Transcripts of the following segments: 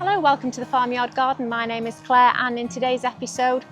Hello, welcome to the Farmyard Garden. My name is Claire, and in today's episode,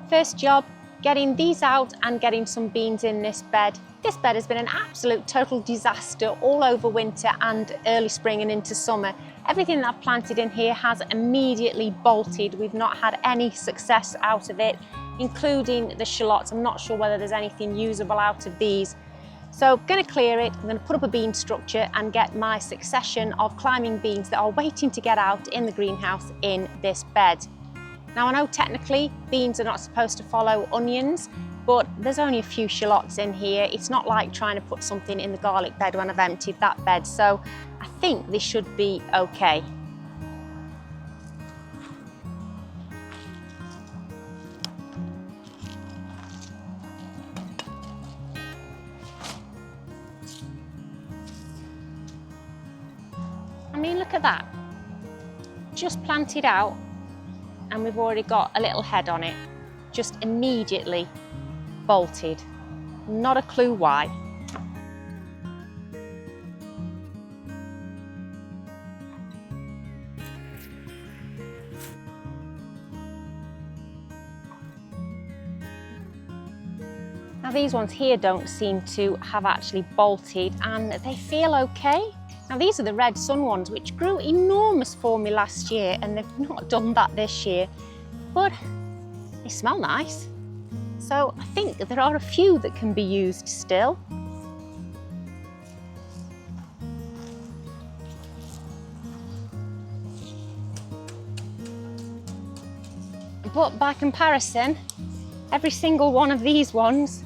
first job, getting these out and getting some beans in this bed. This bed has been an absolute total disaster all over winter and early spring and into summer. Everything that I've planted in here has immediately bolted. We've not had any success out of it, including the shallots. I'm not sure whether there's anything usable out of these. So I'm going to clear it, I'm going to put up a bean structure and get my succession of climbing beans that are waiting to get out in the greenhouse in this bed. Now I know technically beans are not supposed to follow onions, but there's only a few shallots in here. It's not like trying to put something in the garlic bed when I've emptied that bed, so I think this should be okay. I mean, look at that. Just planted out and we've already got a little head on it. Just immediately bolted. Not a clue why. Now these ones here don't seem to have actually bolted and they feel okay. Now these are the red sun ones, which grew enormous for me last year, and they've not done that this year, but they smell nice. So I think there are a few that can be used still. But by comparison, every single one of these ones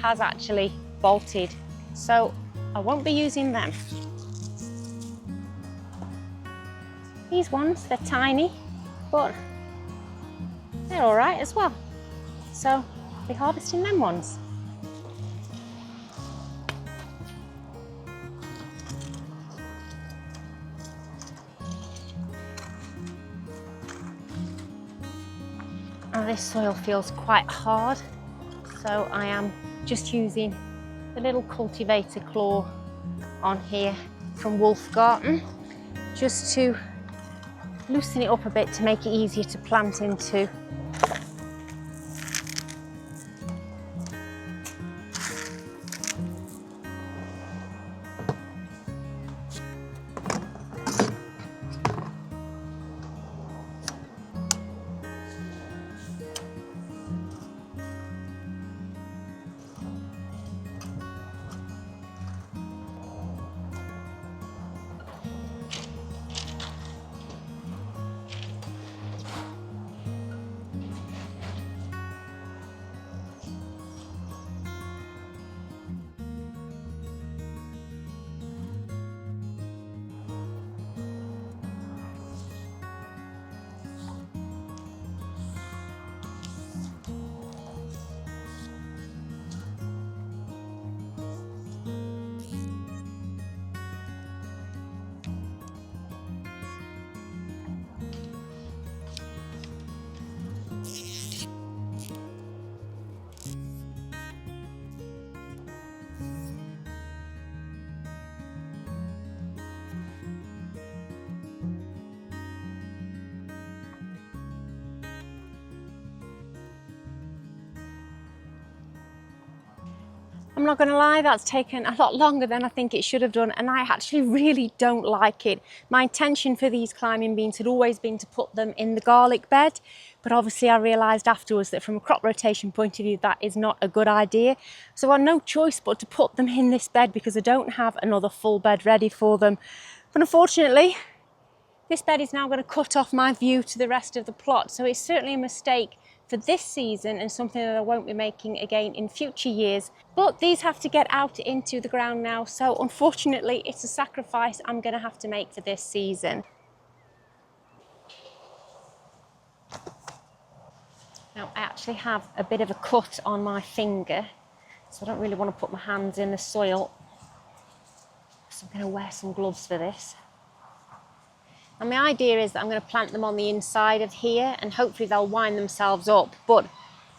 has actually bolted, so I won't be using them. These ones, they're tiny, but they're all right as well. So I'll be harvesting them ones. Now this soil feels quite hard, so I am just using the little cultivator claw on here from Wolfgarten, just to loosen it up a bit to make it easier to plant into. I'm not going to lie, that's taken a lot longer than I think it should have done, and I actually really don't like it. My intention for these climbing beans had always been to put them in the garlic bed, but obviously I realised afterwards that from a crop rotation point of view that is not a good idea. So I had no choice but to put them in this bed because I don't have another full bed ready for them. But unfortunately, this bed is now going to cut off my view to the rest of the plot, so it's certainly a mistake for this season and something that I won't be making again in future years. But these have to get out into the ground now, so unfortunately it's a sacrifice I'm going to have to make for this season. Now I actually have a bit of a cut on my finger, so I don't really want to put my hands in the soil, so I'm going to wear some gloves for this. And my idea is that I'm going to plant them on the inside of here and hopefully they'll wind themselves up. But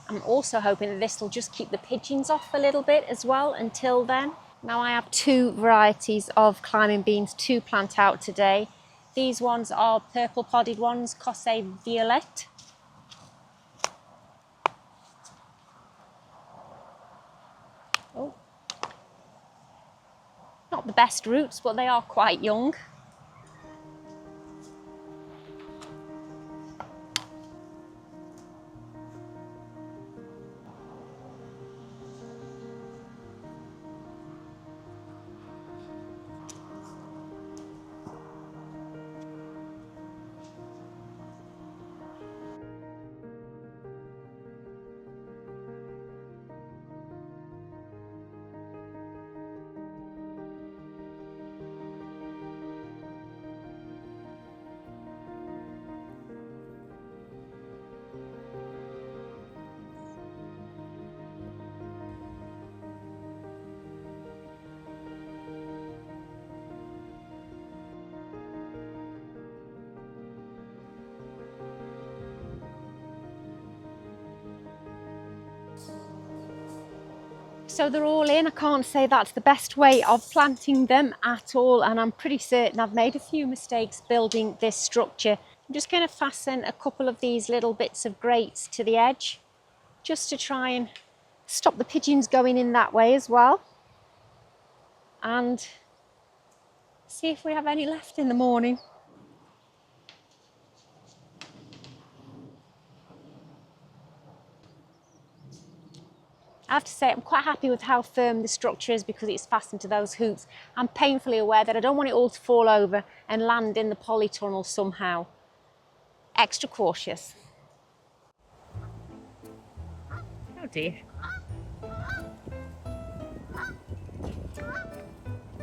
I'm also hoping that this will just keep the pigeons off a little bit as well until then. Now I have two varieties of climbing beans to plant out today. These ones are purple podded ones, Cosse Violet. Oh. Not the best roots, but they are quite young. So they're all in. I can't say that's the best way of planting them at all, and I'm pretty certain I've made a few mistakes building this structure. I'm just going to fasten a couple of these little bits of grates to the edge just to try and stop the pigeons going in that way as well, and see if we have any left in the morning. I have to say I'm quite happy with how firm the structure is because it's fastened to those hoops. I'm painfully aware that I don't want it all to fall over and land in the polytunnel somehow. Extra cautious. Oh dear.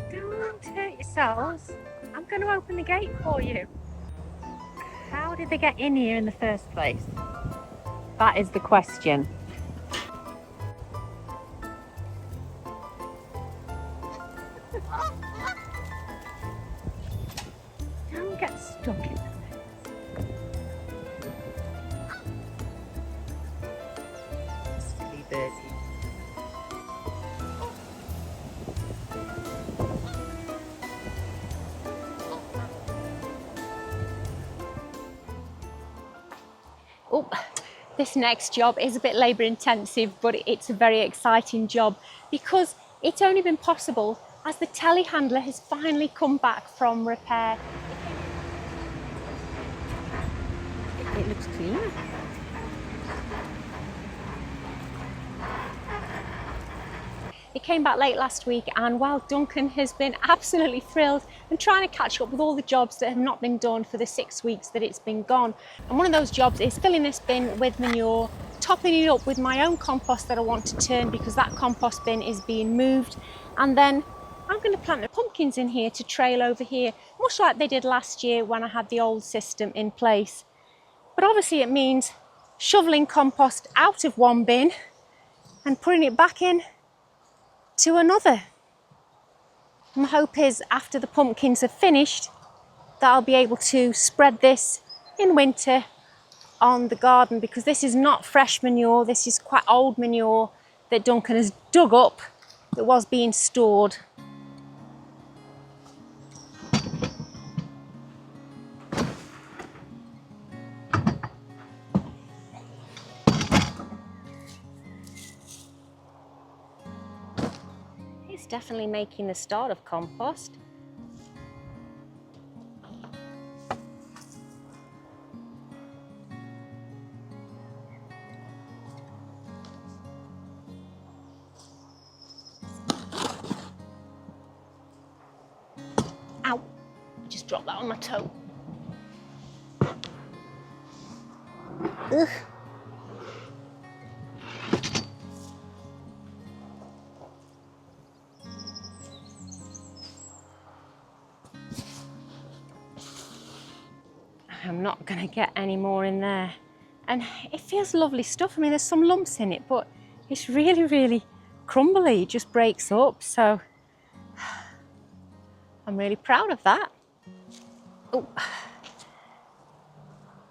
Don't hurt yourselves. I'm going to open the gate for you. How did they get in here in the first place? That is the question. Don't get stuck in there. Silly birdie. Oh, this next job is a bit labour intensive, but it's a very exciting job because it's only been possible as the telehandler has finally come back from repair. It looks clean. It came back late last week, and while Duncan has been absolutely thrilled and trying to catch up with all the jobs that have not been done for the 6 weeks that it's been gone. And one of those jobs is filling this bin with manure, topping it up with my own compost that I want to turn because that compost bin is being moved. And then I'm going to plant the pumpkins in here to trail over here, much like they did last year when I had the old system in place. But obviously it means shoveling compost out of one bin and putting it back in to another. My hope is after the pumpkins are finished that I'll be able to spread this in winter on the garden, because this is not fresh manure, this is quite old manure that Duncan has dug up that was being stored. It's definitely making the start of compost. Ow! I just dropped that on my toe. Ugh. I'm not going to get any more in there. And it feels lovely stuff. I mean, there's some lumps in it, but it's really, really crumbly. It just breaks up. So I'm really proud of that. Oh.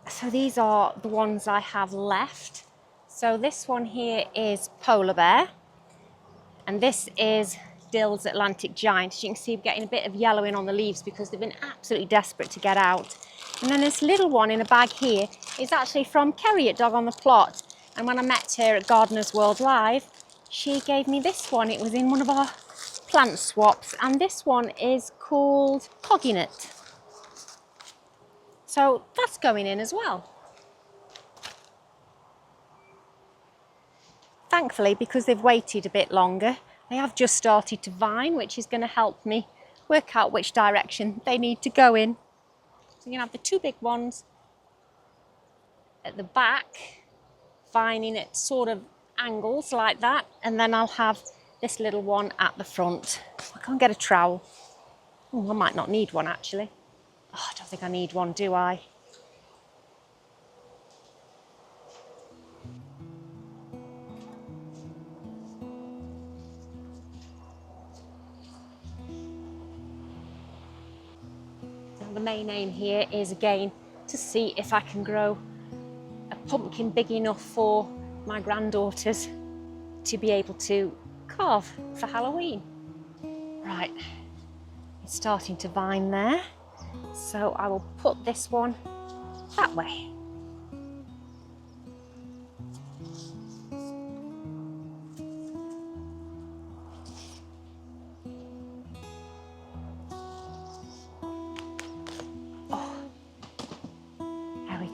So these are the ones I have left. So this one here is polar bear. And this is Dill's Atlantic Giant. As you can see, we're getting a bit of yellowing on the leaves because they've been absolutely desperate to get out. And then this little one in a bag here is actually from Kerry at Dog on the Plot. And when I met her at Gardeners World Live, she gave me this one. It was in one of our plant swaps, and this one is called Cogginut. So that's going in as well. Thankfully, because they've waited a bit longer, they have just started to vine, which is going to help me work out which direction they need to go in. So you're going to have the two big ones at the back, vining at sort of angles like that, and then I'll have this little one at the front. I can't get a trowel. Oh, I might not need one actually. Oh, I don't think I need one, do I? The main aim here is again to see if I can grow a pumpkin big enough for my granddaughters to be able to carve for Halloween. Right, it's starting to vine there, so I will put this one that way.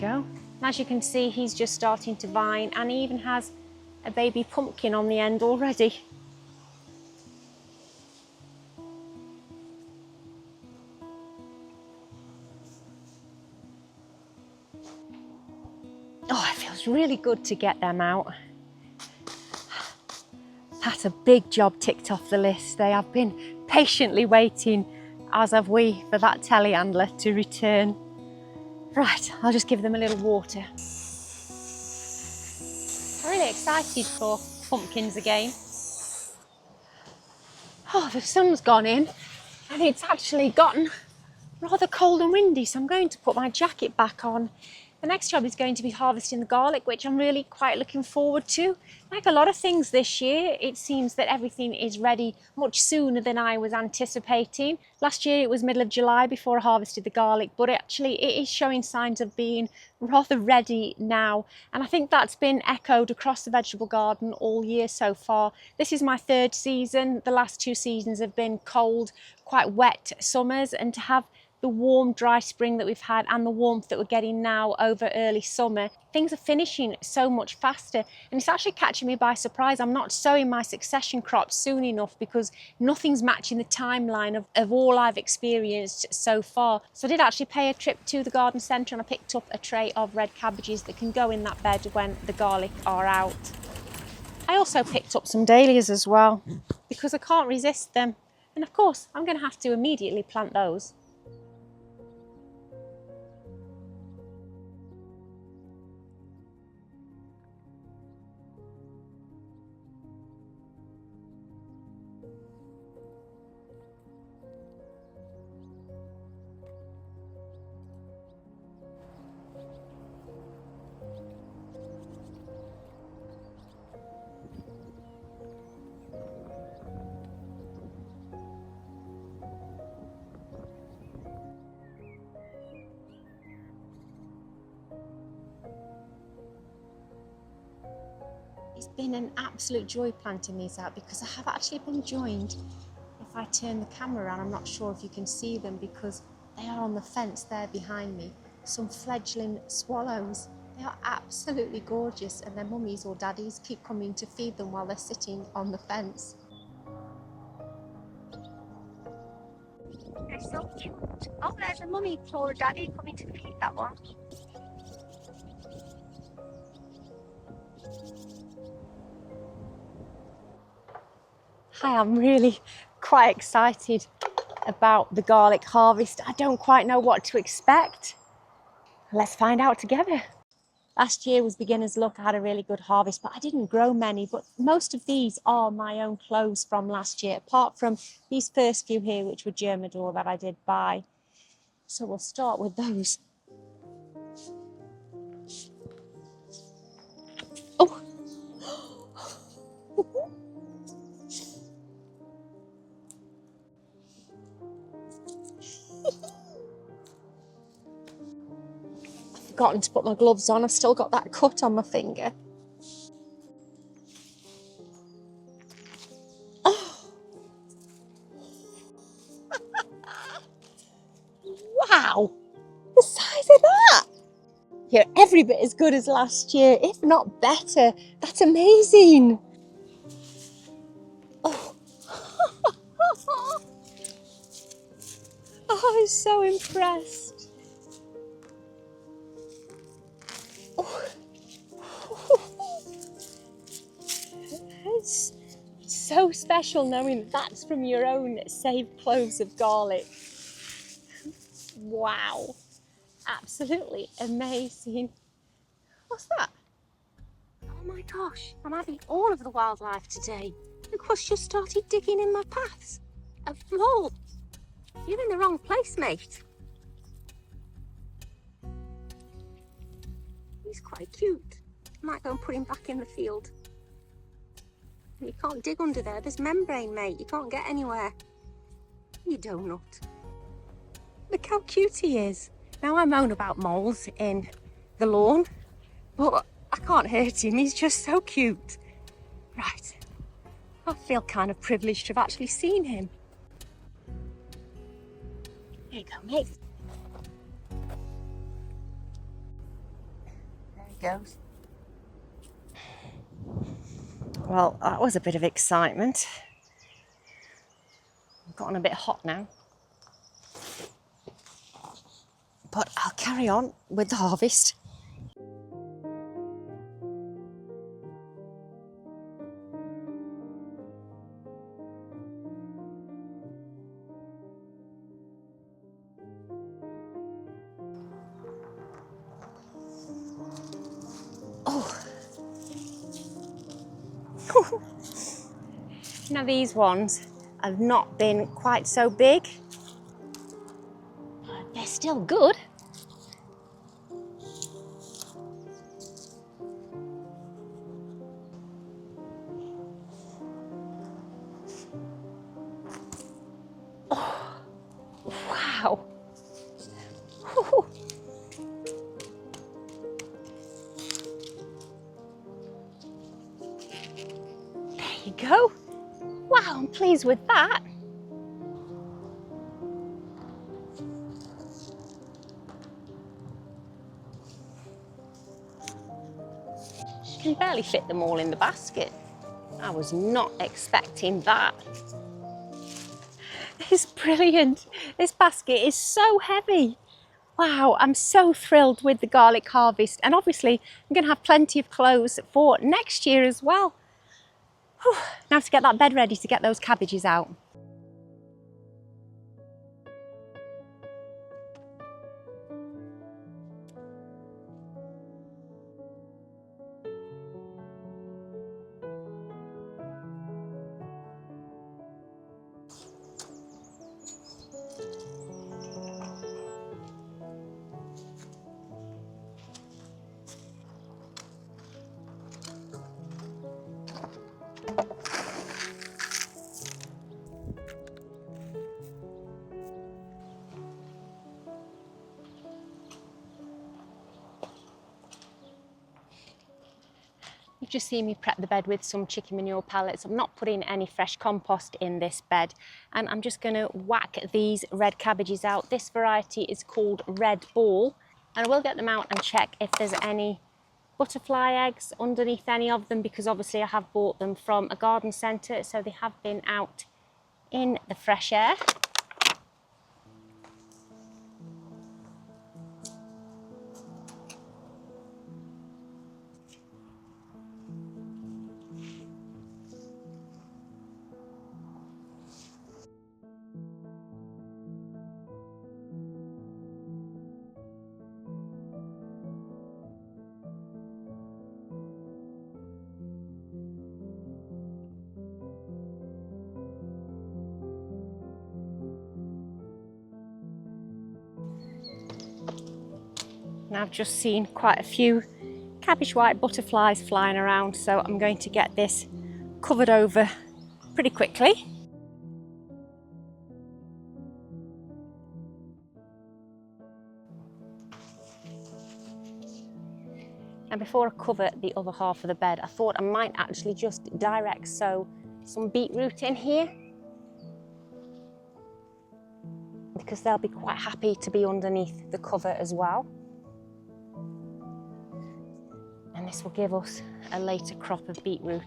Go. As you can see, he's just starting to vine, and he even has a baby pumpkin on the end already. Oh, it feels really good to get them out. That's a big job ticked off the list. They have been patiently waiting, as have we, for that telehandler to return. Right, I'll just give them a little water. I'm really excited for pumpkins again. Oh, the sun's gone in and it's actually gotten rather cold and windy, so I'm going to put my jacket back on. The next job is going to be harvesting the garlic, which I'm really quite looking forward to. Like a lot of things this year, it seems that everything is ready much sooner than I was anticipating. Last year it was middle of July before I harvested the garlic, but actually it is showing signs of being rather ready now. And I think that's been echoed across the vegetable garden all year so far. This is my third season. The last two seasons have been cold, quite wet summers, and to have the warm, dry spring that we've had and the warmth that we're getting now over early summer, things are finishing so much faster, and it's actually catching me by surprise. I'm not sowing my succession crops soon enough because nothing's matching the timeline of all I've experienced so far. So I did actually pay a trip to the garden centre and I picked up a tray of red cabbages that can go in that bed when the garlic are out. I also picked up some dahlias as well because I can't resist them, and of course I'm going to have to immediately plant those. It's been an absolute joy planting these out because I have actually been joined. If I turn the camera around, I'm not sure if you can see them because they are on the fence there behind me. Some fledgling swallows. They are absolutely gorgeous, and their mummies or daddies keep coming to feed them while they're sitting on the fence. They're so cute. Oh, there's a mummy or a daddy coming to feed that one. Hi, I'm really quite excited about the garlic harvest. I don't quite know what to expect. Let's find out together. Last year was beginner's luck. I had a really good harvest, but I didn't grow many. But most of these are my own clothes from last year, apart from these first few here, which were Germador that I did buy. So we'll start with those. Oh! forgotten to put my gloves on. I've still got that cut on my finger. Oh. Wow, the size of that. You're every bit as good as last year, if not better. That's amazing. Oh, oh, I'm so impressed. Oh. It's so special knowing that's from your own saved cloves of garlic. Wow, absolutely amazing. What's that? Oh my gosh, I'm having all of the wildlife today. Look what's just started digging in my paths. A mole. You're in the wrong place, mate. He's quite cute. I might go and put him back in the field. You can't dig under there. There's membrane, mate. You can't get anywhere. You donut. Look how cute he is. Now I moan about moles in the lawn, but I can't hurt him. He's just so cute. Right. I feel kind of privileged to have actually seen him. There you go, mate. There he goes. Well, that was a bit of excitement. I've gotten a bit hot now. But I'll carry on with the harvest. Oh. Now these ones have not been quite so big, but they're still good. Oh, wow. There you go. Wow, I'm pleased with that. You can barely fit them all in the basket. I was not expecting that. It's brilliant. This basket is so heavy. Wow, I'm so thrilled with the garlic harvest, and obviously I'm going to have plenty of cloves for next year as well. Whew. Now to get that bed ready to get those cabbages out. You've just seen me prep the bed with some chicken manure pellets. I'm not putting any fresh compost in this bed, and I'm just going to whack these red cabbages out. This variety is called Red Ball, and I will get them out and check if there's any butterfly eggs underneath any of them, because obviously I have bought them from a garden centre, so they have been out in the fresh air. And I've just seen quite a few cabbage white butterflies flying around, so I'm going to get this covered over pretty quickly. And before I cover the other half of the bed, I thought I might actually just direct sow some beetroot in here, because they'll be quite happy to be underneath the cover as well. And this will give us a later crop of beetroot.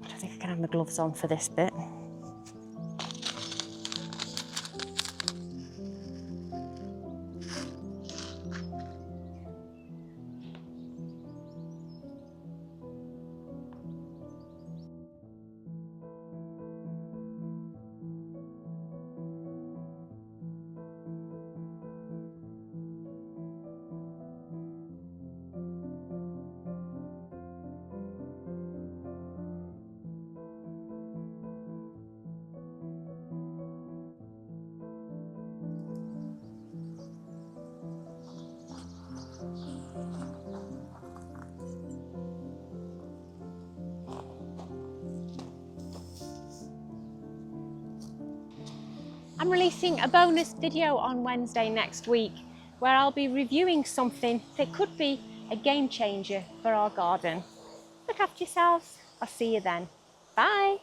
I think I can have my gloves on for this bit. I'm releasing a bonus video on Wednesday next week where I'll be reviewing something that could be a game changer for our garden. Look after yourselves. I'll see you then. Bye.